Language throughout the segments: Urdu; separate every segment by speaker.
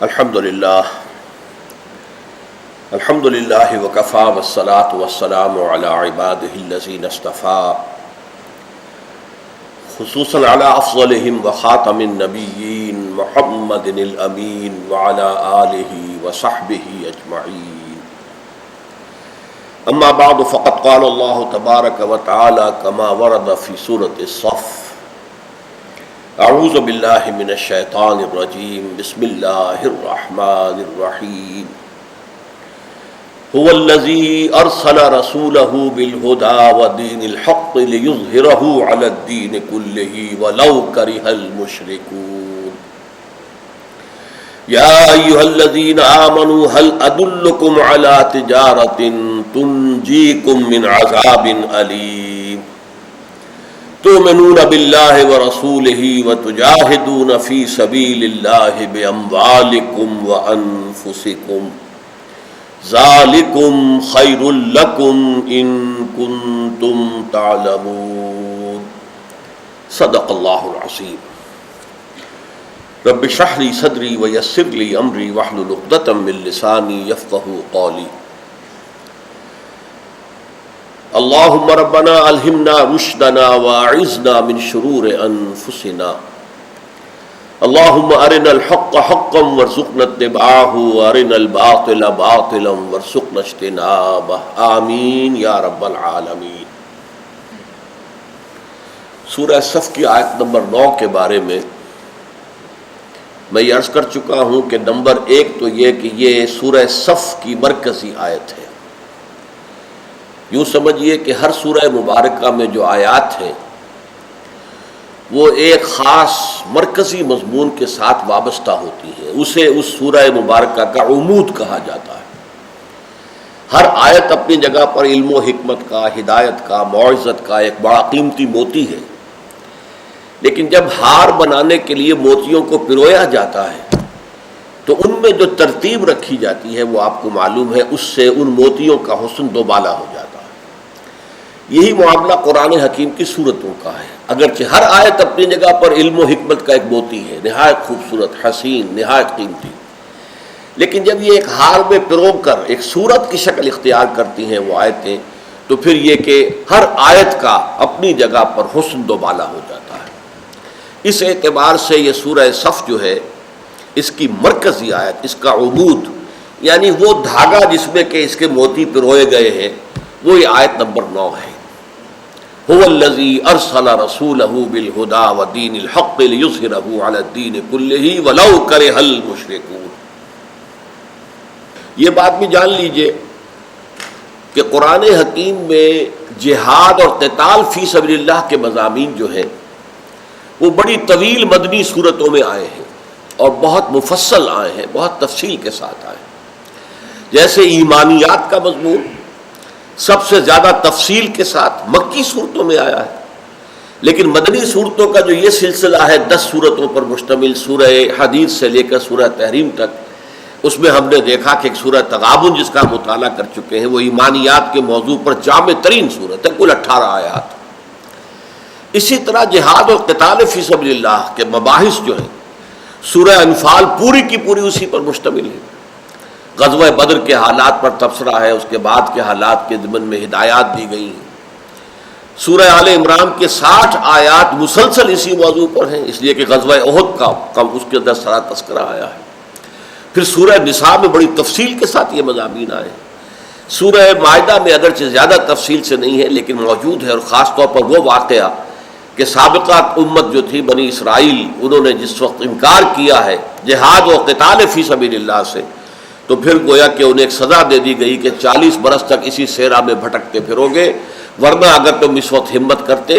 Speaker 1: الحمد للہ وکفا والصلاة والسلام علی عباده الذین اصطفى خصوصا علی افضلهم وخاتم النبیین محمد الامین وعلی آلہ وصحبہ اجمعین. اما بعد فقد قال اللہ تبارک وتعالی کما ورد فی سورۃ الصف: اعوذ باللہ من الشیطان الرجیم بسم اللہ الرحمن الرحیم. هو الذی ارسل رسولہ بالہدی ودین الحق لیظہرہ علی الدین کلہ ولو کرہ المشرکون. یا ایہا الذین آمنوا هل ادلکم علی تجارۃ تنجیکم من عذاب علیم تؤمنون باللہ ورسولہ وتجاہدون فی سبیل اللہ باموالکم وانفسکم ذالکم خیر لکم ان کنتم تعلمون. صدق اللہ العظیم. رب اشرح لی صدری ویسر لی امری واحلل عقدۃ من لسانی یفقہوا قولی. اللہم ربنا الہمنا رشدنا واعذنا من شرور انفسنا. اللہم ارنا الحق حقا وارزقنا اتباعہ وارنا الباطل باطلا وارزقنا اجتنابہ. آمین یا رب العالمین. سورہ صف کی آیت نمبر 9 کے بارے میں یہ عرض کر چکا ہوں کہ نمبر 1 تو یہ کہ یہ سورہ صف کی مرکزی آیت ہے. یوں سمجھیے کہ ہر سورہ مبارکہ میں جو آیات ہیں وہ ایک خاص مرکزی مضمون کے ساتھ وابستہ ہوتی ہیں. اسے اس سورہ مبارکہ کا عمود کہا جاتا ہے. ہر آیت اپنی جگہ پر علم و حکمت کا، ہدایت کا، موعظت کا ایک بڑا قیمتی موتی ہے. لیکن جب ہار بنانے کے لیے موتیوں کو پرویا جاتا ہے تو ان میں جو ترتیب رکھی جاتی ہے وہ آپ کو معلوم ہے، اس سے ان موتیوں کا حسن دوبالا ہو جاتا ہے. یہی معاملہ قرآن حکیم کی صورتوں کا ہے. اگرچہ ہر آیت اپنی جگہ پر علم و حکمت کا ایک موتی ہے، نہایت خوبصورت، حسین، نہایت قیمتی، لیکن جب یہ ایک ہار میں پرو کر ایک صورت کی شکل اختیار کرتی ہیں وہ آیتیں، تو پھر یہ کہ ہر آیت کا اپنی جگہ پر حسن دوبالا ہو جاتا ہے. اس اعتبار سے یہ سورہ صف جو ہے، اس کی مرکزی آیت، اس کا عمود یعنی وہ دھاگا جس میں کہ اس کے موتی پروئے گئے ہیں، وہ یہ آیت نمبر 9 ہے. هو الذی ارسل رسولہ بالہدی ودین الحق لیظہرہ علی الدین کلہ ولو کرہ المشرکون. یہ بات بھی جان لیجئے کہ قرآن حکیم میں جہاد اور قتال فی سبیل اللہ کے مضامین جو ہیں وہ بڑی طویل مدنی صورتوں میں آئے ہیں اور بہت مفصل آئے ہیں، بہت تفصیل کے ساتھ آئے ہیں. جیسے ایمانیات کا مضمون سب سے زیادہ تفصیل کے ساتھ مکی صورتوں میں آیا ہے، لیکن مدنی صورتوں کا جو یہ سلسلہ ہے 10 صورتوں پر مشتمل، سورہ حدید سے لے کر سورہ تحریم تک، اس میں ہم نے دیکھا کہ ایک سورہ تغابن جس کا مطالعہ کر چکے ہیں وہ ایمانیات کے موضوع پر جامع ترین صورت ہے، کل 18 آیات. اسی طرح جہاد اور قتال فی سبیل اللہ کے مباحث جو ہیں، سورہ انفال پوری کی پوری اسی پر مشتمل ہے. غزوہ بدر کے حالات پر تبصرہ ہے، اس کے بعد کے حالات کے ضمن میں ہدایات دی گئی ہیں. سورہ آل عمران کے 60 آیات مسلسل اسی موضوع پر ہیں، اس لیے کہ غزوہ احد کا اس کے اندر سارا تذکرہ آیا ہے. پھر سورہ نساء میں بڑی تفصیل کے ساتھ یہ مضامین آئے. سورہ مائدہ میں اگرچہ زیادہ تفصیل سے نہیں ہے لیکن موجود ہے، اور خاص طور پر وہ واقعہ کہ سابقہ امت جو تھی بنی اسرائیل، انہوں نے جس وقت انکار کیا ہے جہاد و قتال فی سبیل اللہ سے، تو پھر گویا کہ انہیں ایک سزا دے دی گئی کہ 40 برس تک اسی صحرا میں بھٹکتے پھرو گے، ورنہ اگر تم اس وقت ہمت کرتے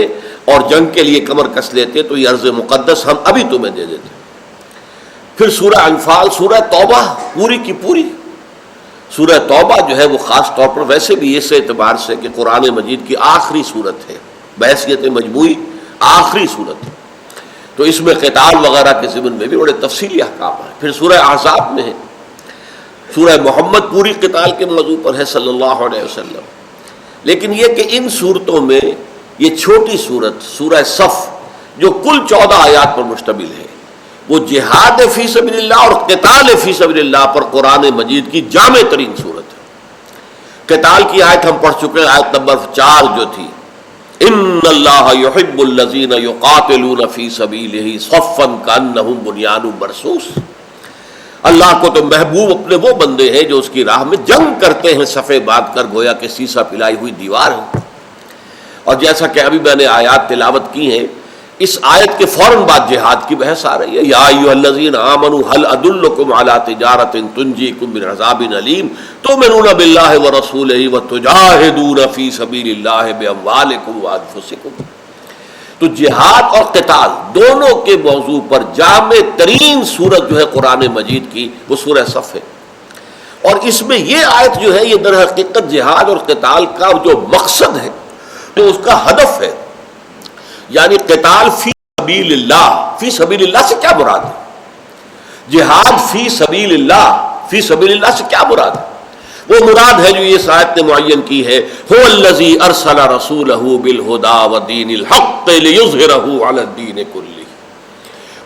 Speaker 1: اور جنگ کے لیے کمر کس لیتے تو یہ ارض مقدس ہم ابھی تمہیں دے دیتے. پھر سورہ انفال، سورہ توبہ پوری کی پوری. سورہ توبہ جو ہے وہ خاص طور پر ویسے بھی اس اعتبار سے کہ قرآن مجید کی آخری صورت ہے، بحیثیت مجموعی آخری صورت ہے، تو اس میں قتال وغیرہ کے ضمن میں بھی بڑے تفصیلی احکام ہیں. پھر سورہ احزاب میں ہے، سورہ محمد پوری قتال کے موضوع پر ہے صلی اللہ علیہ وسلم. لیکن یہ کہ ان صورتوں میں یہ چھوٹی صورت سورہ صف جو کل 14 آیات پر مشتمل ہے، وہ جہاد فی سبیل اللہ اور قتال فی سبیل اللہ پر قرآن مجید کی جامع ترین صورت ہے۔ قتال کی آیت ہم پڑھ چکے ہیں، آیت نمبر 4 جو تھی، ان اللہ یحب الذین یقاتلون فی سبیلہ صفا کانہم بنیان مرصوص۔ اللہ کو تو محبوب اپنے وہ بندے ہیں جو اس کی راہ میں جنگ کرتے ہیں صفے باندھ کر، گویا کہ سیسا پلائی ہوئی دیوار ہے۔ اور جیسا کہ ابھی میں نے آیات تلاوت کی ہیں، اس آیت کے فوراً بعد جہاد کی بحث آ رہی ہے۔ یا ایھا الذین آمنوا ھل ادلکم علی تجارۃ تنجیکم من عذاب علیم تؤمنون باللہ ورسولہ وتجاہدون فی سبیل اللہ باموالکم وانفسکم۔ تو جہاد اور قتال دونوں کے موضوع پر جامع ترین سورت جو ہے قرآن مجید کی وہ سورہ صف ہے، اور اس میں یہ آیت جو ہے یہ در حقیقت جہاد اور قتال کا جو مقصد ہے، جو اس کا ہدف ہے، یعنی قتال فی سبیل اللہ۔ فی سبیل اللہ سے کیا مراد ہے؟ جہاد فی سبیل اللہ، فی سبیل اللہ سے کیا مراد ہے؟ وہ مراد ہے جو یہ آیت نے معین کی ہے، هو الذی ارسل رسولہ بالہدی ودین الحق لیظہرہ علی الدین کلہ۔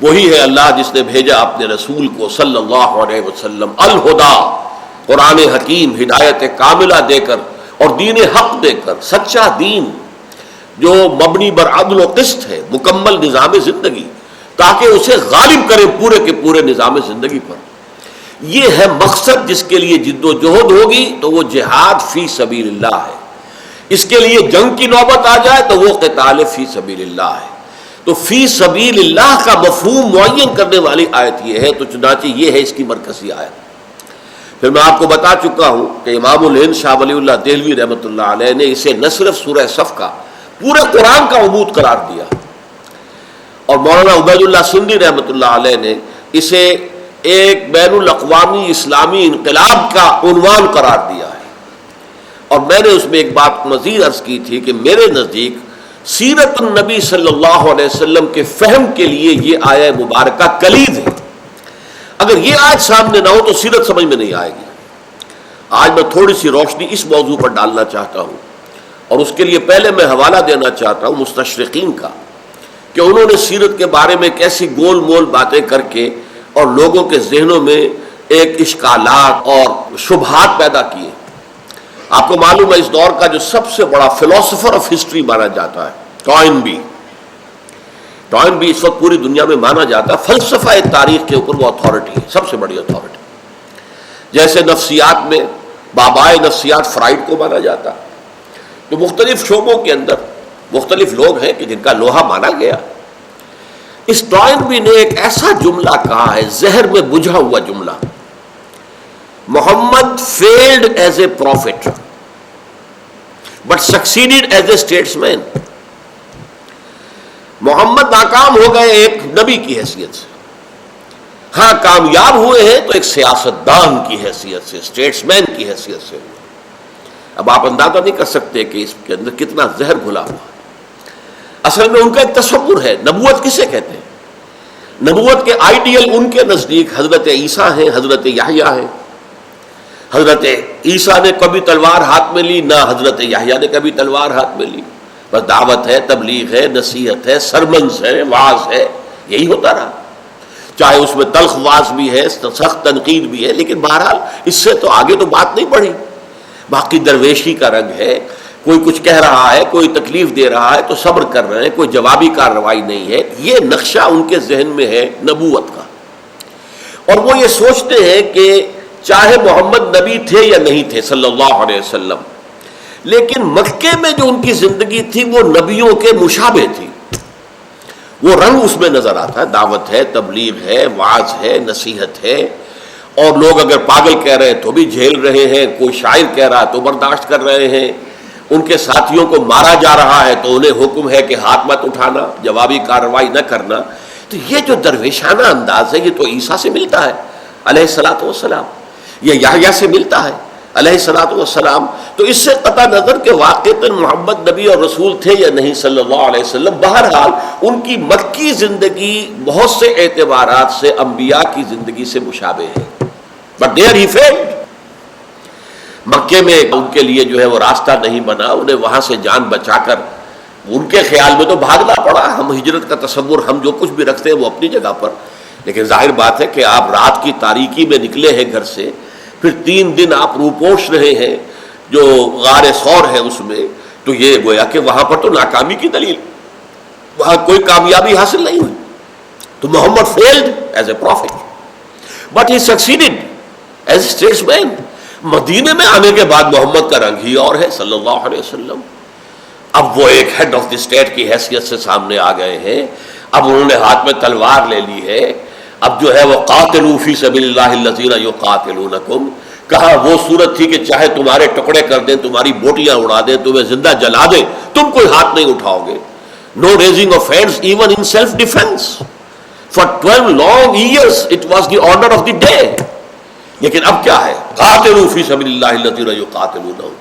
Speaker 1: وہی ہے اللہ جس نے بھیجا اپنے رسول کو صلی اللہ علیہ وسلم الہدا، قرآن حکیم ہدایت کاملہ دے کر اور دین حق دے کر، سچا دین جو مبنی بر عدل و قسط ہے، مکمل نظام زندگی، تاکہ اسے غالب کرے پورے کے پورے نظام زندگی پر۔ یہ ہے مقصد جس کے لیے جد و جہد ہوگی تو وہ جہاد فی سبیل اللہ ہے، اس کے لیے جنگ کی نوبت آ جائے تو وہ قتال فی سبیل اللہ ہے۔ تو فی سبیل اللہ کا مفہوم معین کرنے والی آیت یہ ہے، تو چنانچہ یہ ہے اس کی مرکزی آیت۔ پھر میں آپ کو بتا چکا ہوں کہ امام الہند شاہ ولی اللہ دہلوی رحمۃ اللہ علیہ نے اسے نہ صرف سورہ صف کا پورے قرآن کا عمود قرار دیا، اور مولانا عبید اللہ سندھی رحمۃ اللہ علیہ نے اسے ایک بین الاقوامی اسلامی انقلاب کا عنوان قرار دیا ہے۔ اور میں نے اس میں ایک بات مزید عرض کی تھی کہ میرے نزدیک سیرت النبی صلی اللہ علیہ وسلم کے فہم کے لیے یہ آیہ مبارکہ کلید ہے۔ اگر یہ آیت سامنے نہ ہو تو سیرت سمجھ میں نہیں آئے گی۔ آج میں تھوڑی سی روشنی اس موضوع پر ڈالنا چاہتا ہوں، اور اس کے لیے پہلے میں حوالہ دینا چاہتا ہوں مستشرقین کا، کہ انہوں نے سیرت کے بارے میں کیسی گول مول باتیں کر کے اور لوگوں کے ذہنوں میں ایک اشکالات اور شبہات پیدا کیے۔ آپ کو معلوم ہے اس دور کا جو سب سے بڑا فلاسفر آف ہسٹری مانا جاتا ہے ٹوائن بی اس وقت پوری دنیا میں مانا جاتا ہے، فلسفہ تاریخ کے اوپر وہ اتھارٹی ہے، سب سے بڑی اتھارٹی۔ جیسے نفسیات میں بابائے نفسیات فرائڈ کو مانا جاتا، تو مختلف شعبوں کے اندر مختلف لوگ ہیں کہ جن کا لوہا مانا گیا۔ اس ٹوائن بی نے ایک ایسا جملہ کہا ہے، زہر میں بجھا ہوا جملہ، محمد failed as a prophet but succeeded as a statesman۔ محمد ناکام ہو گئے ایک نبی کی حیثیت سے، ہاں کامیاب ہوئے ہیں تو ایک سیاستدان کی حیثیت سے، اسٹیٹسمین کی حیثیت سے۔ اب آپ اندازہ نہیں کر سکتے کہ اس کے اندر کتنا زہر گھلا ہوا۔ اصل میں ان کا ایک تصور ہے، نبوت کسے کہتے ہیں؟ نبوت کے آئیڈیل ان کے نزدیک حضرت عیسیٰ ہیں، حضرت یحییٰ ہیں۔ حضرت عیسیٰ نے کبھی تلوار ہاتھ میں لی، نہ حضرت یحییٰ نے کبھی تلوار ہاتھ میں لی، بس دعوت ہے، تبلیغ ہے، نصیحت ہے، سرمنز ہے، وعظ ہے، یہی ہوتا رہا۔ چاہے اس میں تلخ وعظ بھی ہے، سخت تنقید بھی ہے، لیکن بہرحال اس سے تو آگے تو بات نہیں بڑھی۔ باقی درویشی کا رنگ ہے، کوئی کچھ کہہ رہا ہے، کوئی تکلیف دے رہا ہے تو صبر کر رہے ہیں، کوئی جوابی کارروائی نہیں ہے۔ یہ نقشہ ان کے ذہن میں ہے نبوت کا، اور وہ یہ سوچتے ہیں کہ چاہے محمد نبی تھے یا نہیں تھے صلی اللہ علیہ وسلم، لیکن مکے میں جو ان کی زندگی تھی وہ نبیوں کے مشابہ تھی، وہ رنگ اس میں نظر آتا ہے، دعوت ہے، تبلیغ ہے، وعظ ہے، نصیحت ہے، اور لوگ اگر پاگل کہہ رہے ہیں تو بھی جھیل رہے ہیں، کوئی شاعر کہہ رہا ہے تو برداشت کر رہے ہیں، ان کے ساتھیوں کو مارا جا رہا ہے تو انہیں حکم ہے کہ ہاتھ مت اٹھانا، جوابی کارروائی نہ کرنا۔ تو یہ جو درویشانہ انداز ہے یہ تو عیسیٰ سے ملتا ہے علیہ الصلوۃ والسلام، یہ یحییٰ سے ملتا ہے علیہ الصلوۃ والسلام۔ تو اس سے قطع نظر کہ واقعتاً محمد نبی اور رسول تھے یا نہیں صلی اللہ علیہ وسلم، بہرحال ان کی مکی زندگی بہت سے اعتبارات سے انبیاء کی زندگی سے مشابہ ہے، بٹ دیئر ہی فیلڈ۔ مکے میں ان کے لیے جو ہے وہ راستہ نہیں بنا، انہیں وہاں سے جان بچا کر ان کے خیال میں تو بھاگنا پڑا۔ ہم ہجرت کا تصور ہم جو کچھ بھی رکھتے ہیں وہ اپنی جگہ پر، لیکن ظاہر بات ہے کہ آپ رات کی تاریکی میں نکلے ہیں گھر سے، پھر 3 دن آپ روپوش رہے ہیں جو غار ثور ہے اس میں، تو یہ گویا کہ وہاں پر تو ناکامی کی دلیل، وہاں کوئی کامیابی حاصل نہیں ہوئی. تو Muhammad failed as a prophet but he succeeded as a statesman مین. مدینے میں آنے کے بعد محمد کا رنگ ہی اور ہے صلی اللہ علیہ وسلم. اب وہ ایک ہیڈ آف دی اسٹیٹ کی حیثیت سے سامنے آ گئے ہیں. اب انہوں نے ہاتھ میں تلوار لے لی ہے. اب جو ہے وہ قاتلوا فی سبیل اللہ الذین یقاتلونکم، کہا وہ صورت تھی کہ چاہے تمہارے ٹکڑے کر دیں، تمہاری بوٹیاں اڑا دیں، تمہیں زندہ جلا دیں، تم کوئی ہاتھ نہیں اٹھاؤ گے. No raising of hands even in self defence. For 12 long years it was the order of the day. لیکن اب کیا ہے؟ قاتلوا فی سبیل اللہ الذین یقاتلونہم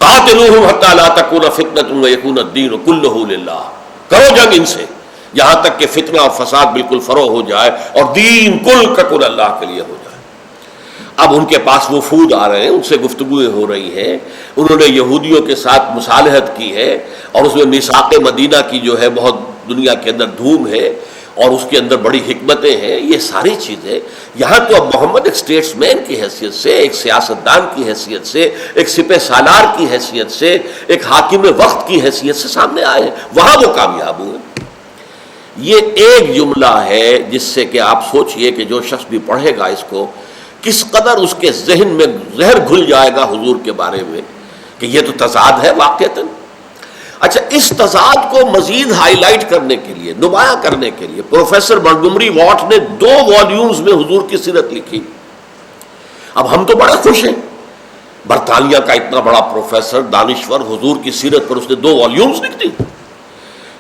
Speaker 1: قاتلوہم حتی لا تکون فتنۃ ویکون الدین کلہ للہ. کرو جنگ ان سے یہاں تک کہ فتنہ اور فساد بالکل فروغ ہو جائے اور دین کل کا کل اللہ کے لیے ہو جائے. اب ان کے پاس وفود آ رہے ہیں، ان سے گفتگویں ہو رہی ہیں. انہوں نے یہودیوں کے ساتھ مصالحت کی ہے اور اس میں میثاق مدینہ کی جو ہے بہت دنیا کے اندر دھوم ہے اور اس کے اندر بڑی حکمتیں ہیں. یہ ساری چیزیں یہاں تو اب محمد ایک اسٹیٹس مین کی حیثیت سے، ایک سیاستدان کی حیثیت سے، ایک سپہ سالار کی حیثیت سے، ایک حاکم وقت کی حیثیت سے سامنے آئے ہیں. وہاں وہ کامیاب ہوئے. یہ ایک جملہ ہے جس سے کہ آپ سوچئے کہ جو شخص بھی پڑھے گا اس کو کس قدر اس کے ذہن میں زہر گھل جائے گا حضور کے بارے میں کہ یہ تو تضاد ہے واقعتاً. اچھا، اس تضاد کو مزید ہائی لائٹ کرنے کے لیے، نمایاں کرنے کے لیے پروفیسر منٹگومری واٹ نے 2 والیومز میں حضور کی سیرت لکھی. اب ہم تو بڑے خوش ہیں، برطانیہ کا اتنا بڑا پروفیسر دانشور حضور کی سیرت پر اس نے 2 والیومز لکھ دی.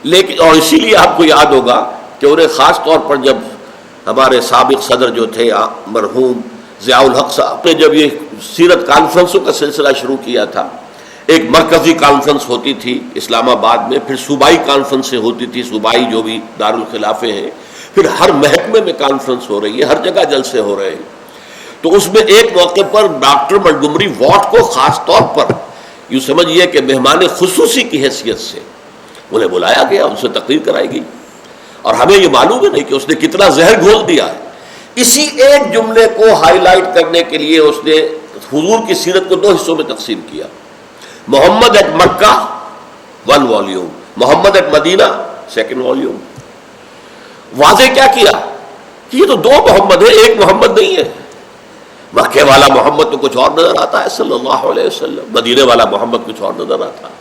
Speaker 1: لیکن اور اسی لیے آپ کو یاد ہوگا کہ انہیں خاص طور پر جب ہمارے سابق صدر جو تھے مرحوم ضیاء الحق صاحب نے جب یہ سیرت کانفرنسوں کا سلسلہ شروع کیا تھا، ایک مرکزی کانفرنس ہوتی تھی اسلام آباد میں، پھر صوبائی کانفرنسیں ہوتی تھی، صوبائی جو بھی دارالخلافے ہیں، پھر ہر محکمے میں کانفرنس ہو رہی ہے، ہر جگہ جلسے ہو رہے ہیں. تو اس میں ایک موقع پر ڈاکٹر منٹگومری واٹ کو خاص طور پر یوں سمجھیے کہ مہمان خصوصی کی حیثیت سے انہیں بلایا گیا، ان سے تقریر کرائی گئی. اور ہمیں یہ معلوم ہے نہیں کہ اس نے کتنا زہر گھول دیا ہے. اسی ایک جملے کو ہائی لائٹ کرنے کے لیے اس نے حضور کی سیرت کو 2 حصوں میں تقسیم کیا. Muhammad at Makkah 1 volume, Muhammad at Madinah 2 volume. واضح کیا کیا کہ یہ تو 2 محمد ہے، ایک محمد نہیں ہے. مکے والا محمد تو کچھ اور نظر آتا ہے صلی اللہ علیہ وسلم، مدینے والا محمد کچھ اور نظر آتا ہے.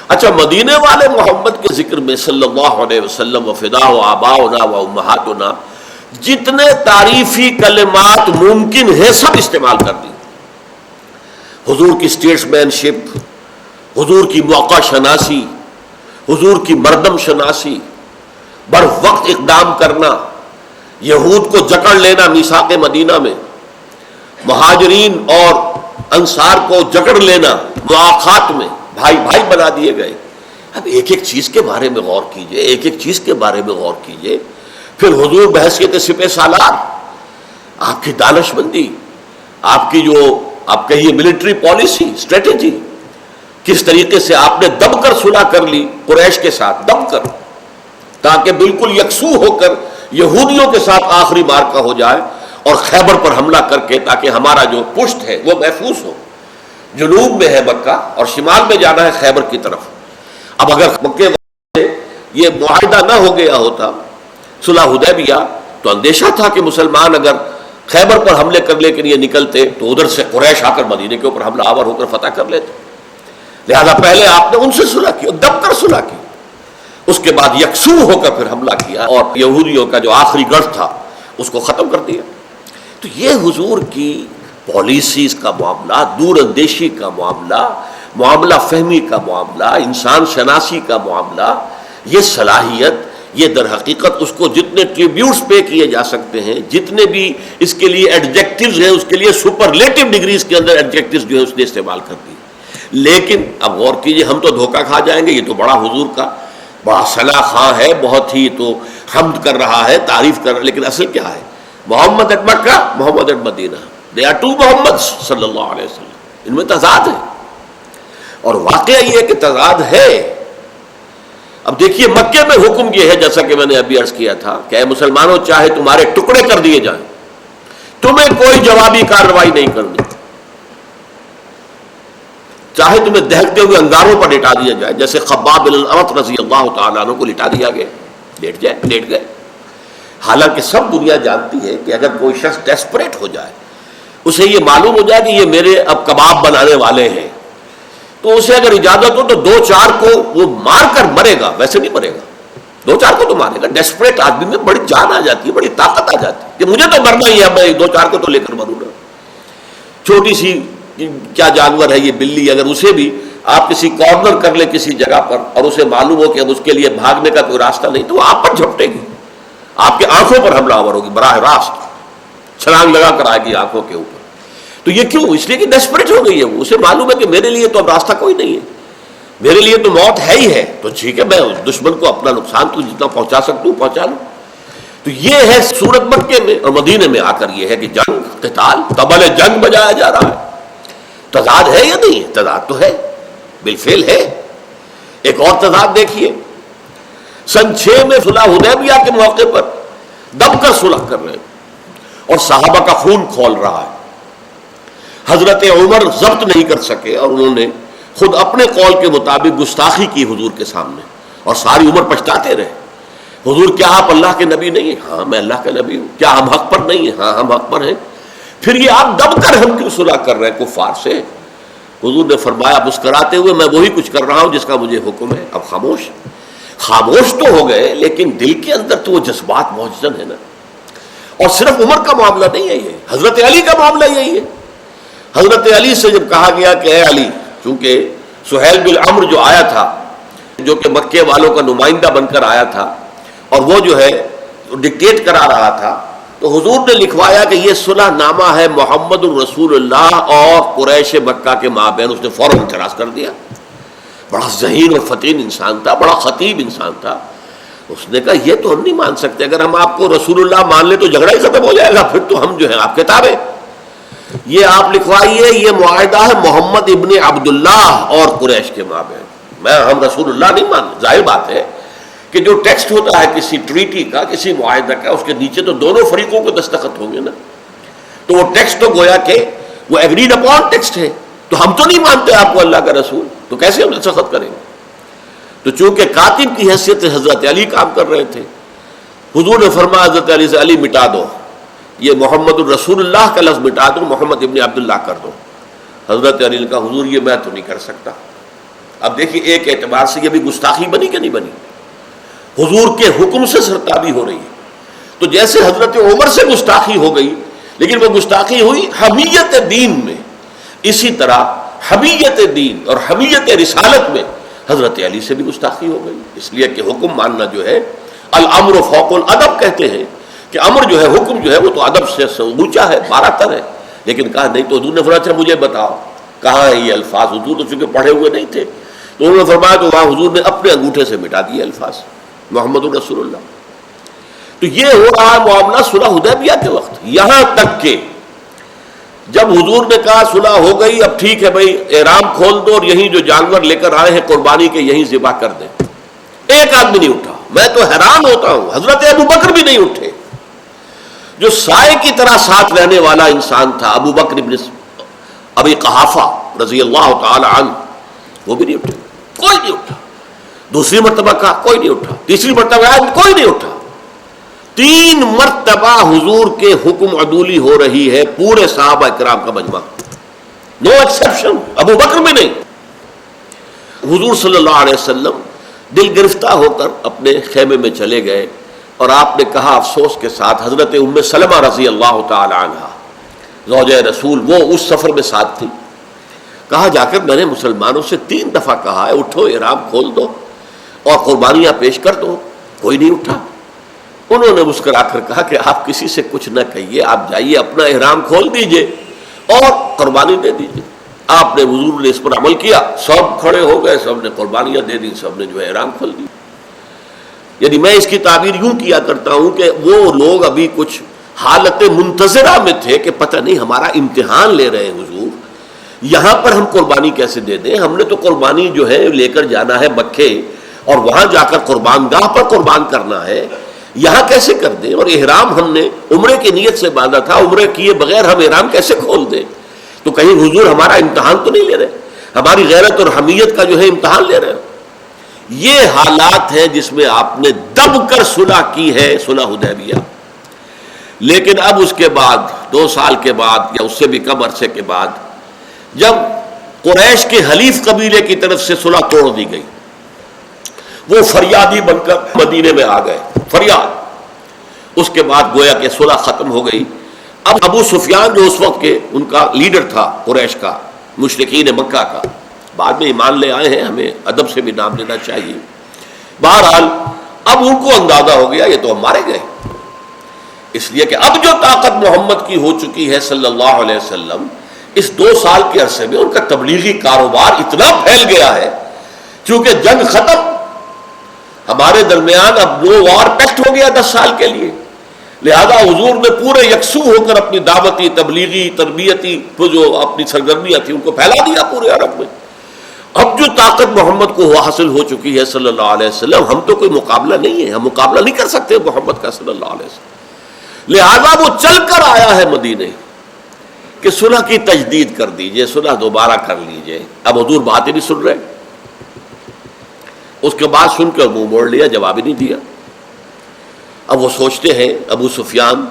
Speaker 1: اچھا، مدینے والے محمد کے ذکر میں صلی اللہ علیہ وسلم وفداء آباؤنا و امہاتنا جتنے تعریفی کلمات ممکن ہے سب استعمال کر دی. حضور کی اسٹیٹس مین شپ، حضور کی موقع شناسی، حضور کی مردم شناسی، بر وقت اقدام کرنا، یہود کو جکڑ لینا میثاق مدینہ میں، مہاجرین اور انصار کو جکڑ لینا مواخات میں، بھائی بھائی بنا دیے گئے. اب ایک ایک چیز کے بارے میں غور کیجئے، ایک ایک چیز کے بارے میں غور کیجئے. پھر حضور بحیثیت سپہ سالار، آپ کی دانش مندی، آپ کی جو آپ کہیے ملٹری پالیسی، اسٹریٹجی، کس طریقے سے آپ نے دب کر صلح کر لی قریش کے ساتھ، دب کر، تاکہ بالکل یکسو ہو کر یہودیوں کے ساتھ آخری مارکہ ہو جائے اور خیبر پر حملہ کر کے تاکہ ہمارا جو پشت ہے وہ محفوظ ہو. جنوب میں ہے مکہ اور شمال میں جانا ہے خیبر کی طرف. اب اگر مکے سے یہ معاہدہ نہ ہو گیا ہوتا صلح حدیبیہ تو اندیشہ تھا کہ مسلمان اگر خیبر پر حملے کرنے کے لیے نکلتے تو ادھر سے قریش آ کر مدینے کے اوپر حملہ آور ہو کر فتح کر لیتے. لہذا پہلے آپ نے ان سے صلح کی، دب کر صلح کی، اس کے بعد یکسو ہو کر پھر حملہ کیا اور یہودیوں کا جو آخری گڑھ تھا اس کو ختم کر دیا. تو یہ حضور کی پالیسیز کا معاملہ، دور اندیشی کا معاملہ، معاملہ فہمی کا معاملہ، انسان شناسی کا معاملہ، یہ صلاحیت، یہ در حقیقت اس کو جتنے ٹریبیوٹس پے کیے جا سکتے ہیں، جتنے بھی اس کے لیے ایڈجیکٹیوز ہیں، اس کے لیے سپرلیٹو ڈگریز کے اندر ایڈجیکٹیوز جو ہے اس نے استعمال کر دی. لیکن اب غور کیجئے، ہم تو دھوکہ کھا جائیں گے، یہ تو بڑا حضور کا بڑا صلاح خواہ ہے، بہت ہی تو حمد کر رہا ہے، تعریف کر رہا ہے، لیکن اصل کیا ہے؟ Muhammad at Makkah, Muhammad at Madinah, they are 2 Muhammad صلی اللہ علیہ وسلم. ان میں تضاد ہے اور واقعہ یہ ہے کہ تضاد ہے. اب دیکھیے مکے میں حکم یہ ہے جیسا کہ میں نے ابھی عرض کیا تھا کہ اے مسلمانوں چاہے تمہارے ٹکڑے کر دیے جائیں، تمہیں کوئی جوابی کارروائی نہیں کرنی، چاہے تمہیں دہکتے ہوئے انگاروں پر لٹا دیا جائے، جیسے خباب بن الارت رضی اللہ تعالیٰ عنہ کو لٹا دیا گیا، لیٹ گئے۔ حالانکہ سب دنیا جانتی ہے کہ اگر کوئی شخص ڈیسپریٹ ہو جائے، اسے یہ معلوم ہو جائے کہ یہ میرے اب کباب بنانے والے ہیں، تو اسے اگر اجازت ہو تو دو چار کو وہ مار کر مرے گا، ویسے نہیں مرے گا، دو چار کو تو مارے گا۔ ڈیسپریٹ آدمی میں بڑی جان آ جاتی ہے، بڑی طاقت آ جاتی ہے کہ مجھے تو مرنا ہی ہے، میں دو چار کو تو لے کر مروں گا۔ چھوٹی سی کیا جانور ہے یہ بلی، اگر اسے بھی آپ کسی کارنر کر لیں کسی جگہ پر اور اسے معلوم ہو کہ اب اس کے لیے بھاگنے کا کوئی راستہ نہیں، تو وہ آپ پر جھپٹے گی، آپ کے آنکھوں پر حملہ آور ہوگی، براہ راست چھلانگ لگا کر آئے گی آنکھوں کے اوپر۔ تو یہ کیوں؟ اس لیے کہ ڈیسپریٹ ہو گئی ہے، وہ اسے معلوم ہے کہ میرے لیے تو اب راستہ کوئی نہیں ہے، میرے لیے تو موت ہے ہی ہے، تو ٹھیک ہے میں اس دشمن کو اپنا نقصان تو جتنا پہنچا سکتا ہوں پہنچا لوں۔ تو یہ ہے سورت مکے میں، اور مدینے میں آ کر یہ ہے کہ جنگ، قتال، طبل جنگ بجایا جا رہا ہے۔ تضاد ہے یا نہیں؟ تضاد تو ہے، بالفعل ہے۔ ایک اور تضاد دیکھیے، سن 6 میں صلح حدیبیہ کے موقع پر دب کر صلح کر رہے ہیں اور صحابہ کا خون کھول رہا ہے۔ حضرت عمر ضبط نہیں کر سکے اور انہوں نے خود اپنے قول کے مطابق گستاخی کی حضور کے سامنے، اور ساری عمر پچھتاتے رہے۔ حضور کیا آپ اللہ کے نبی نہیں ہیں؟ ہاں میں اللہ کا نبی ہوں۔ کیا ہم حق پر نہیں ہیں؟ ہاں ہم حق پر ہیں۔ پھر یہ آپ دب کر ہم کیوں صلح کر رہے ہیں کفار سے؟ حضور نے فرمایا مسکراتے ہوئے، میں وہی کچھ کر رہا ہوں جس کا مجھے حکم ہے۔ اب خاموش تو ہو گئے، لیکن دل کے اندر تو وہ جذبات موجود ہیں نا۔ اور صرف عمر کا معاملہ نہیں ہے، یہ حضرت علی کا معاملہ یہی ہے۔ حضرت علی سے جب کہا گیا کہ اے علی، چونکہ سہیل بن عمرو جو آیا تھا، جو کہ مکے والوں کا نمائندہ بن کر آیا تھا، اور وہ جو ہے ڈکٹیٹ کرا رہا تھا، تو حضور نے لکھوایا کہ یہ صلح نامہ ہے محمد الرسول اللہ اور قریش مکہ کے مابین۔ اس نے فوراً اعتراض کر دیا۔ بڑا ذہین اور فطین انسان تھا، بڑا خطیب انسان تھا۔ اس نے کہا یہ تو ہم نہیں مان سکتے، اگر ہم آپ کو رسول اللہ مان لیں تو جھگڑا ہی ختم ہو جائے گا، پھر تو ہم جو ہے آپ کے تابع۔ یہ آپ لکھوائیے، یہ معاہدہ ہے محمد ابن عبداللہ اور قریش کے مابین، ہم رسول اللہ نہیں مان۔ ظاہر بات ہے کہ جو ٹیکسٹ ہوتا ہے کسی ٹریٹی کا، کسی معاہدہ کا، اس کے نیچے تو دونوں فریقوں کو دستخط ہوں گے نا، تو وہ ٹیکسٹ تو گویا کہ وہ ایگریڈ اپون ٹیکسٹ ہے، تو ہم تو نہیں مانتے آپ کو اللہ کا رسول، تو کیسے ہم دستخط کریں گے؟ تو چونکہ کاتب کی حیثیت سے حضرت علی کام کر رہے تھے، حضور نے فرمایا حضرت علی سے، علی مٹا دو یہ محمد الرسول اللہ کا لفظ، مٹا دو، محمد ابن عبداللہ کر دو۔ حضرت علی نے کہا حضور یہ میں تو نہیں کر سکتا۔ اب دیکھیے ایک اعتبار سے یہ بھی گستاخی بنی کہ نہیں بنی؟ حضور کے حکم سے سرتابی ہو رہی ہے، تو جیسے حضرت عمر سے گستاخی ہو گئی، لیکن وہ گستاخی ہوئی حمیت دین میں، اسی طرح حمیت دین اور حمیت رسالت میں حضرت علی سے بھی گستاخی ہو گئی۔ اس لیے کہ حکم ماننا جو ہے، الامر فوق الادب کہتے ہیں کہ امر جو ہے، حکم جو ہے، وہ تو ادب سے اونچا ہے، بارہ تر ہے۔ لیکن کہا نہیں، تو حضور نے فرمایا مجھے بتاؤ کہاں ہے یہ الفاظ۔ حضور تو چونکہ پڑھے ہوئے نہیں تھے، تو انہوں نے فرمایا، تو وہاں حضور نے اپنے انگوٹھے سے مٹا دیے الفاظ محمد الرسول اللہ۔ تو یہ ہو رہا معاملہ صلح حدیبیہ کے وقت، یہاں تک کہ جب حضور نے کہا صلح ہو گئی، اب ٹھیک ہے بھائی احرام کھول دو اور یہیں جو جانور لے کر آئے ہیں قربانی کے یہیں ذبح کر دیں، ایک آدمی نہیں اٹھا۔ میں تو حیران ہوتا ہوں، حضرت ابو بکر بھی نہیں اٹھے، جو سائے کی طرح ساتھ رہنے والا انسان تھا، ابو بکر ابن ابی قحافہ رضی اللہ تعالی عنہ، وہ بھی نہیں اٹھے، کوئی نہیں اٹھا۔ دوسری مرتبہ کہا کوئی نہیں اٹھا، تیسری مرتبہ کہا کوئی نہیں اٹھا۔ 3 مرتبہ حضور کے حکم عدولی ہو رہی ہے، پورے صحابہ کرام کا مجمع، نو ایکسیپشن، ابو بکر بھی نہیں۔ حضور صلی اللہ علیہ وسلم دل گرفتہ ہو کر اپنے خیمے میں چلے گئے، اور آپ نے کہا افسوس کے ساتھ، حضرت ام سلمہ رضی اللہ تعالی عنہ زوجہ رسول، وہ اس سفر میں ساتھ تھی، کہا جا کر میں نے مسلمانوں سے 3 دفعہ کہا ہے اٹھو احرام کھول دو اور قربانیاں پیش کر دو، کوئی نہیں اٹھا۔ انہوں نے مسکرا کر کہا کہ آپ کسی سے کچھ نہ کہیے، آپ جائیے اپنا احرام کھول دیجئے اور قربانی دے دیجئے۔ آپ نے، حضور نے اس پر عمل کیا، سب کھڑے ہو گئے، سب نے قربانیاں دے دی، سب نے جو ہے احرام کھول دی۔ یعنی میں اس کی تعبیر یوں کیا کرتا ہوں کہ وہ لوگ ابھی کچھ حالت منتظرہ میں تھے کہ پتہ نہیں ہمارا امتحان لے رہے ہیں حضور، یہاں پر ہم قربانی کیسے دے دیں؟ ہم نے تو قربانی جو ہے لے کر جانا ہے مکے، اور وہاں جا کر قربان گاہ پر قربان کرنا ہے، یہاں کیسے کر دیں؟ اور احرام ہم نے عمرے کی نیت سے باندھا تھا، عمرے کیے بغیر ہم احرام کیسے کھول دیں؟ تو کہیں حضور ہمارا امتحان تو نہیں لے رہے، ہماری غیرت اور حمیت کا جو ہے امتحان لے رہے ہیں؟ یہ حالات ہیں جس میں آپ نے دب کر صلح کی ہے، صلح حدیبیہ. لیکن اب اس کے بعد 2 سال کے بعد یا اس سے بھی کم عرصے کے بعد جب قریش کے حلیف قبیلے کی طرف سے صلح توڑ دی گئی، وہ فریادی بن کر مدینے میں آ گئے، فریاد. اس کے بعد گویا کہ صلح ختم ہو گئی. اب ابو سفیان جو اس وقت کے ان کا لیڈر تھا قریش کا، مشرکین مکہ کا، بعد میں ایمان لے آئے ہیں، ہمیں ادب سے بھی نام لینا چاہیے. بہرحال اب ان کو اندازہ ہو گیا یہ تو ہم مارے گئے، اس لیے کہ اب جو طاقت محمد کی ہو چکی ہے صلی اللہ علیہ وسلم، اس 2 سال کے عرصے میں ان کا تبلیغی کاروبار اتنا پھیل گیا ہے، چونکہ جنگ ختم، ہمارے درمیان اب نو وار پیکٹ ہو گیا 10 سال کے لیے، لہذا حضور نے پورے یکسو ہو کر اپنی دعوتی، تبلیغی، تربیتی جو اپنی سرگرمیاں تھیں ان کو پھیلا دیا پورے عرب میں. اب جو طاقت محمد کو حاصل ہو چکی ہے صلی اللہ علیہ وسلم، ہم تو کوئی مقابلہ نہیں ہے، ہم مقابلہ نہیں کر سکتے محمد کا صلی اللہ علیہ وسلم. لہذا وہ چل کر آیا ہے مدینے کہ صلح کی تجدید کر دیجئے، صلح دوبارہ کر لیجئے. اب حضور بات ہی نہیں سن رہے. اس کے بعد سن کر منہ موڑ لیا، جواب ہی نہیں دیا. اب وہ سوچتے ہیں ابو سفیان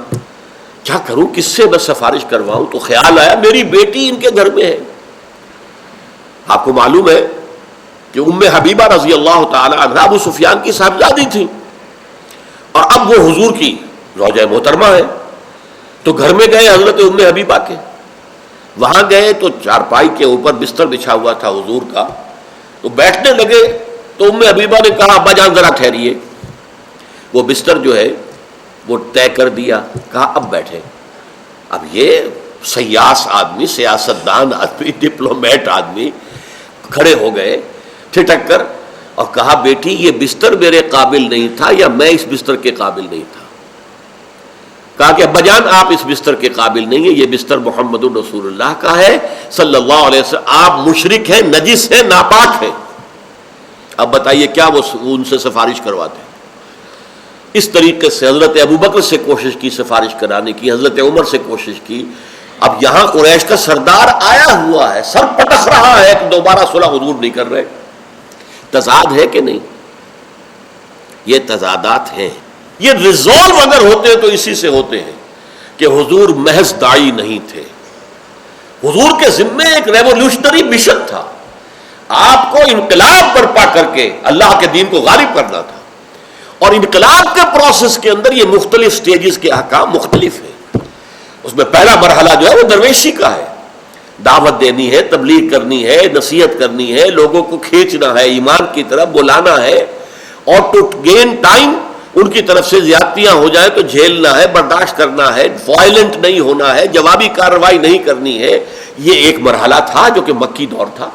Speaker 1: کیا کروں، کس سے میں سفارش کرواؤں؟ تو خیال آیا میری بیٹی ان کے گھر میں ہے. آپ کو معلوم ہے کہ ام حبیبہ رضی اللہ تعالی عنہا ابو سفیان کی صاحبزادی تھی، اور اب وہ حضور کی زوجہ محترمہ ہے. تو گھر میں گئے حضرت ام حبیبہ کے، وہاں گئے تو چارپائی کے اوپر بستر بچھا ہوا تھا حضور کا. تو بیٹھنے لگے تو ام حبیبہ نے کہا ابا جان ذرا ٹھہریے. وہ بستر جو ہے وہ طے کر دیا، کہا اب بیٹھے. اب یہ سیاس آدمی، سیاستدان آدمی، ڈپلومیٹ آدمی کھڑے ہو گئے ٹھٹک کر اور کہا بیٹی یہ بستر میرے قابل نہیں تھا یا میں اس بستر کے قابل نہیں تھا. کہا کہ ابا جان آپ اس بستر کے قابل نہیں ہیں، یہ بستر محمد رسول اللہ کا ہے صلی اللہ علیہ وسلم، آپ مشرک ہیں، نجس ہیں، ناپاک ہیں. اب بتائیے کیا وہ ان سے سفارش کرواتے ہیں؟ اس طریقے سے حضرت ابوبکر سے کوشش کی سفارش کرانے کی، حضرت عمر سے کوشش کی. اب یہاں قریش کا سردار آیا ہوا ہے، سر پٹخ رہا ہے کہ دوبارہ صلح حضور نہیں کر رہے. تضاد ہے کہ نہیں؟ یہ تضادات ہیں. یہ ریزولو اگر ہوتے تو اسی سے ہوتے ہیں کہ حضور محض داعی نہیں تھے، حضور کے ذمے ایک ریولیوشنری مشن تھا. آپ کو انقلاب برپا کر کے اللہ کے دین کو غالب کرنا تھا، اور انقلاب کے پروسیس کے اندر یہ مختلف سٹیجز کے احکام مختلف ہیں. اس میں پہلا مرحلہ جو ہے وہ درویشی کا ہے، دعوت دینی ہے، تبلیغ کرنی ہے، نصیحت کرنی ہے، لوگوں کو کھینچنا ہے، ایمان کی طرف بلانا ہے، اور ٹو گین ٹائم ان کی طرف سے زیادتیاں ہو جائیں تو جھیلنا ہے، برداشت کرنا ہے، وائلنٹ نہیں ہونا ہے، جوابی کارروائی نہیں کرنی ہے. یہ ایک مرحلہ تھا جو کہ مکی دور تھا.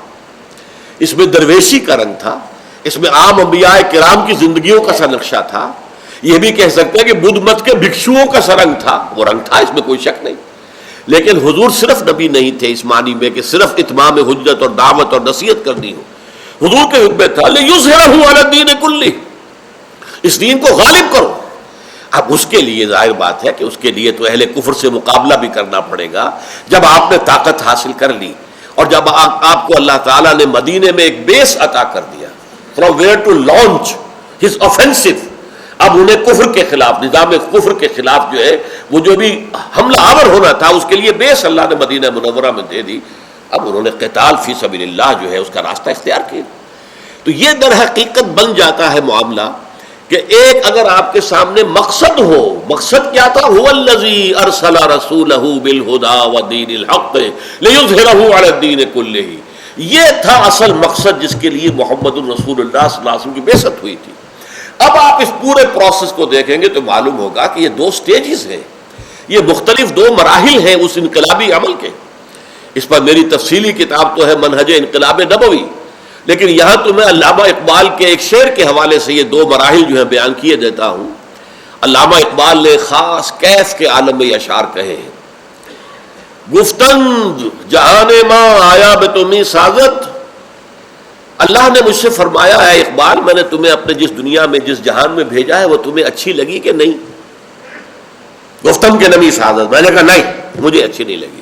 Speaker 1: اس میں درویشی کا رنگ تھا، اس میں عام انبیاء کرام کی زندگیوں کا سا نقشہ تھا. یہ بھی کہہ سکتے ہیں کہ بدھ مت کے بھکشوؤں کا سا رنگ تھا، وہ رنگ تھا، اس میں کوئی شک نہیں. لیکن حضور صرف نبی نہیں تھے اس معنی میں کہ صرف اتمام حجت اور دعوت اور نصیحت کرنی ہو. حضور کے حکم تھا لِيُظْهِرَهُ عَلَى الدِّينِ كُلِّهِ، اس دین کو غالب کرو. اب اس کے لیے ظاہر بات ہے کہ اس کے لیے تو اہل کفر سے مقابلہ بھی کرنا پڑے گا. جب آپ نے طاقت حاصل کر لی اور جب آپ کو اللہ تعالیٰ نے مدینے میں ایک بیس عطا کر دیا from where to launch his offensive، اب انہیں کفر کے خلاف، نظام کفر کے خلاف جو ہے وہ جو بھی حملہ آور ہونا تھا اس کے لیے بیس اللہ نے مدینہ منورہ میں دے دی. اب انہوں نے قتال فی سبیل اللہ جو ہے اس کا راستہ اختیار کیا. تو یہ در حقیقت بن جاتا ہے معاملہ کہ ایک اگر آپ کے سامنے مقصد ہو، مقصد کیا تھا؟ هو الذی ارسل رسولہ بالہدی ودین الحق لیظہرہ علی الدین کلہ. یہ تھا اصل مقصد جس کے لیے محمد الرسول اللہ صلی اللہ علیہ وسلم کی بعثت ہوئی تھی. اب آپ اس پورے پروسیس کو دیکھیں گے تو معلوم ہوگا کہ یہ 2 سٹیجز ہیں، یہ مختلف 2 مراحل ہیں اس انقلابی عمل کے. اس پر میری تفصیلی کتاب تو ہے منہج انقلاب نبوی، لیکن یہاں تو میں علامہ اقبال کے ایک شعر کے حوالے سے یہ 2 مراحل جو ہیں بیان کیے دیتا ہوں. علامہ اقبال نے خاص کیف کے عالم میں یہ اشعار کہے ہیں: گفتند جہان ماں آیا بے تمہیں سازت، اللہ نے مجھ سے فرمایا ہے اقبال میں نے تمہیں اپنے جس دنیا میں جس جہان میں بھیجا ہے وہ تمہیں اچھی لگی کہ نہیں؟ گفتم کے نمی سعادت، میں نے کہا نہیں مجھے اچھی نہیں لگی.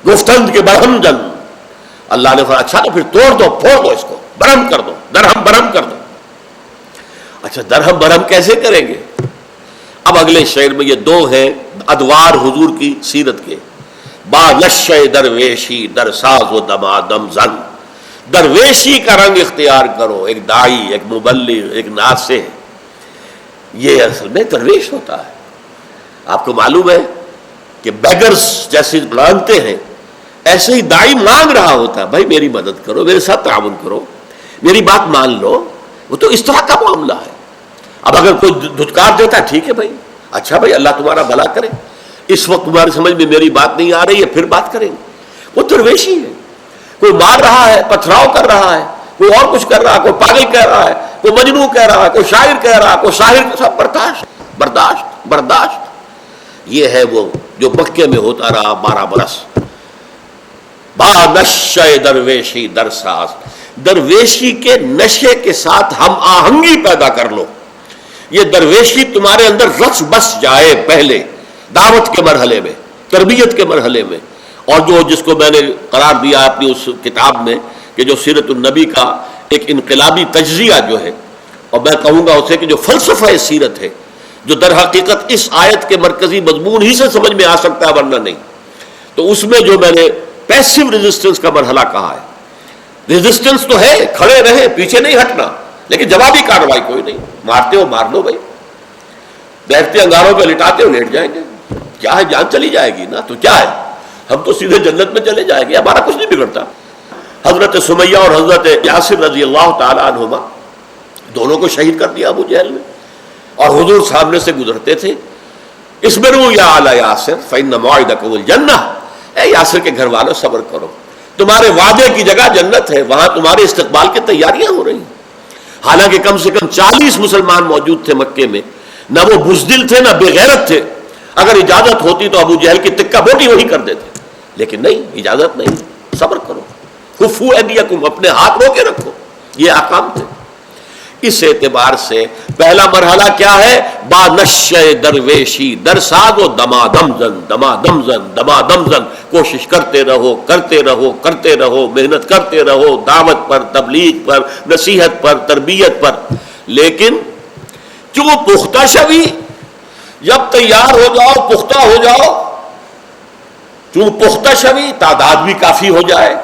Speaker 1: گفتم کے برہم جن، اللہ نے فرمایا اچھا تو پھر توڑ دو، پھوڑ دو، اس کو برہم کر دو، درہم برہم کر دو. اچھا درہم برہم کیسے کریں گے؟ اب اگلے شعر میں یہ دو ہیں ادوار حضور کی سیرت کے. با نشے درویشی در ساز و دمادم زن، درویشی کا رنگ اختیار کرو، ایک داعی، ایک مبلغ، ایک ناصح. یہ اصل میں درویش ہوتا ہے. آپ کو معلوم ہے کہ بیگرز جیسے مانگتے ہیں ایسے ہی داعی مانگ رہا ہوتا ہے، بھائی میری مدد کرو، میرے ساتھ تعاون کرو، میری بات مان لو. وہ تو اس طرح کا معاملہ ہے. اب اگر کوئی دھتکار دیتا ہے ٹھیک ہے بھائی، اچھا بھائی اللہ تمہارا بھلا کرے، اس وقت تمہاری سمجھ میں میری بات نہیں آ رہی ہے، پھر بات کریں گے. وہ درویشی ہے. کوئی مار رہا ہے، پتھراؤ کر رہا ہے، کوئی اور کچھ کر رہا ہے، کوئی پاگل کہہ رہا ہے، کوئی مجنون کہہ رہا ہے، کوئی شاعر کہہ رہا ہے، کوئی شاعر، سب برداشت برداشت برداشت. یہ ہے وہ جو مکے میں ہوتا رہا 12 برس. با نشے درویشی در ساز، درویشی کے نشے کے ساتھ ہم آہنگی پیدا کر لو. یہ درویشی تمہارے اندر رچ بس جائے پہلے دعوت کے مرحلے میں، تربیت کے مرحلے میں. اور جو جس کو میں نے قرار دیا اپنی اس کتاب میں کہ جو سیرت النبی کا ایک انقلابی تجزیہ جو ہے، اور میں کہوں گا اسے کہ جو فلسفہ سیرت ہے، جو در حقیقت اس آیت کے مرکزی مضمون ہی سے سمجھ میں آ سکتا ہے ورنہ نہیں، تو اس میں جو میں نے پیسو ریزسٹنس کا مرحلہ کہا ہے. ریزسٹنس تو ہے، کھڑے رہے، پیچھے نہیں ہٹنا، لیکن جوابی کارروائی کوئی نہیں. مارتے ہو مار لو بھائی، بیٹھتے انگاروں پہ لٹاتے ہو لیٹ جائیں گے، کیا ہے جان چلی جائے گی نا، تو کیا ہے، ہم تو سیدھے جنت میں چلے جائیں گے، ہمارا کچھ نہیں بگڑتا. حضرت سمیہ اور حضرت یاسر رضی اللہ تعالی عنہما دونوں کو شہید کر دیا ابو جہل نے، اور حضور سامنے سے گزرتے تھے. اصبروا یا آل یاسر فإن موعدکم الجنہ، اے یاسر کے گھر والوں صبر کرو، تمہارے وعدے کی جگہ جنت ہے، وہاں تمہارے استقبال کی تیاریاں ہو رہی ہیں. حالانکہ کم سے کم 40 مسلمان موجود تھے مکے میں، نہ وہ بزدل تھے نہ بے غیرت تھے. اگر اجازت ہوتی تو ابو جہل کی تکہ بوٹی وہی کر دیتے، لیکن نہیں، اجازت نہیں. صبر کرو، کفو ایدیکم، اپنے ہاتھ رو کے رکھو. یہ احکام تھے. اس اعتبار سے پہلا مرحلہ کیا ہے؟ با نشے درویشی در ساز و دمادم زن، دمادم زن، دمادم زن. کوشش کرتے رہو کرتے رہو کرتے رہو، محنت کرتے رہو دعوت پر، تبلیغ پر، نصیحت پر، تربیت پر. لیکن جو پختہ شوی، جب تیار ہو جاؤ، پختہ ہو جاؤ، جو پختہ شوی تعداد بھی کافی ہو جائے،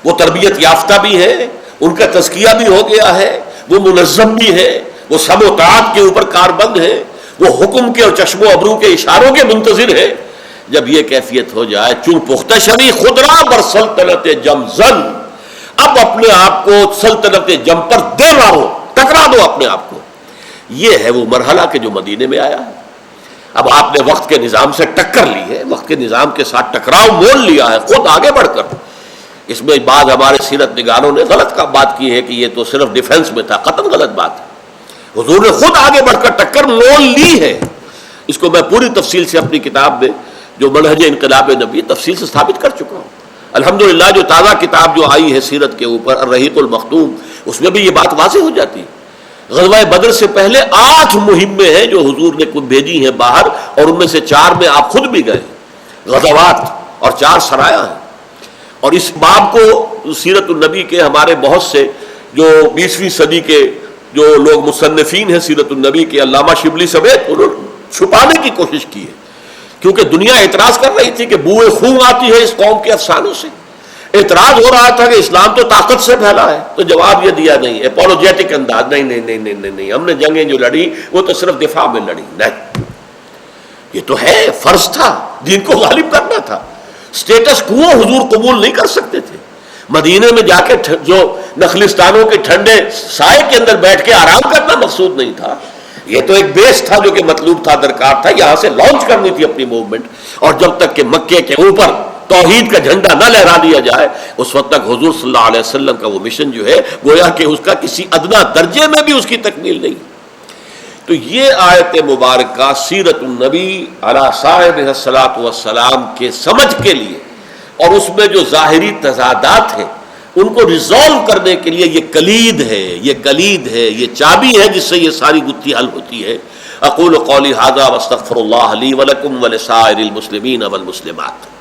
Speaker 1: وہ تربیت یافتہ بھی ہے، ان کا تزکیہ بھی ہو گیا ہے، وہ منظم بھی ہے، وہ سب و طاعت کے اوپر کاربند ہے، وہ حکم کے اور چشم و ابرو کے اشاروں کے منتظر ہے. جب یہ کیفیت ہو جائے، چون پختہ شوی خدرا بر سلطنت جم زن، اب اپنے آپ کو سلطنت جم پر دے مارو، ٹکرا دو اپنے آپ کو. یہ ہے وہ مرحلہ کہ جو مدینے میں آیا ہے. اب آپ نے وقت کے نظام سے ٹکر لی ہے، وقت کے نظام کے ساتھ ٹکراؤ مول لیا ہے، خود آگے بڑھ کر. اس میں بعض ہمارے سیرت نگاروں نے غلط بات کی ہے کہ یہ تو صرف ڈیفنس میں تھا، قطعاً غلط بات ہے. حضور نے خود آگے بڑھ کر ٹکر مول لی ہے. اس کو میں پوری تفصیل سے اپنی کتاب میں جو منہج انقلاب نبی تفصیل سے ثابت کر چکا ہوں. الحمدللہ جو تازہ کتاب جو آئی ہے سیرت کے اوپر الرحیق المختوم، اس میں بھی یہ بات واضح ہو جاتی ہے. غزوہ بدر سے پہلے 8 مہمیں ہیں جو حضور نے خود بھیجی ہیں باہر، اور ان میں سے 4 میں آپ خود بھی گئے، غزوات، اور 4 سرایہ ہیں. اور اس باب کو سیرت النبی کے ہمارے بہت سے جو 20ویں صدی کے جو لوگ مصنفین ہیں سیرت النبی کے، علامہ شبلی سمیت، انہوں نے چھپانے کی کوشش کی ہے، کیونکہ دنیا اعتراض کر رہی تھی کہ بوئے خون آتی ہے اس قوم کے افسانوں سے. اعتراض ہو رہا تھا کہ اسلام تو طاقت سے پھیلا ہے، تو جواب یہ دیا نہیں، اپولوجیٹک انداز، نہیں نہیں نہیں نہیں نہیں، ہم نے جنگیں جو لڑی وہ تو صرف دفاع میں لڑی. نہیں، یہ تو ہے، فرض تھا، دین کو غالب کرنا تھا. سٹیٹس کو حضور قبول نہیں کر سکتے تھے. مدینے میں جا کے جو نخلستانوں کے ٹھنڈے سائے کے اندر بیٹھ کے آرام کرنا مقصود نہیں تھا. یہ تو ایک بیس تھا جو کہ مطلوب تھا، درکار تھا، یہاں سے لانچ کرنی تھی اپنی موومنٹ. اور جب تک کہ مکے کے اوپر توحید کا جھنڈا نہ لہرا دیا جائے، اس وقت تک حضور صلی اللہ علیہ وسلم کا وہ مشن جو ہے گویا کہ اس کا کسی ادنا درجے میں بھی اس کی تکمیل نہیں. تو یہ آیت مبارکہ سیرت النبی علی صاحب الصلاۃ والسلام کے سمجھ کے لیے، اور اس میں جو ظاہری تضادات ہیں ان کو ریزالو کرنے کے لیے یہ کلید ہے، یہ چابی ہے جس سے یہ ساری گتھی حل ہوتی ہے۔ اقول قولی ھذا واستغفر اللہ لی ولکم ولسائر المسلمین والمسلمات۔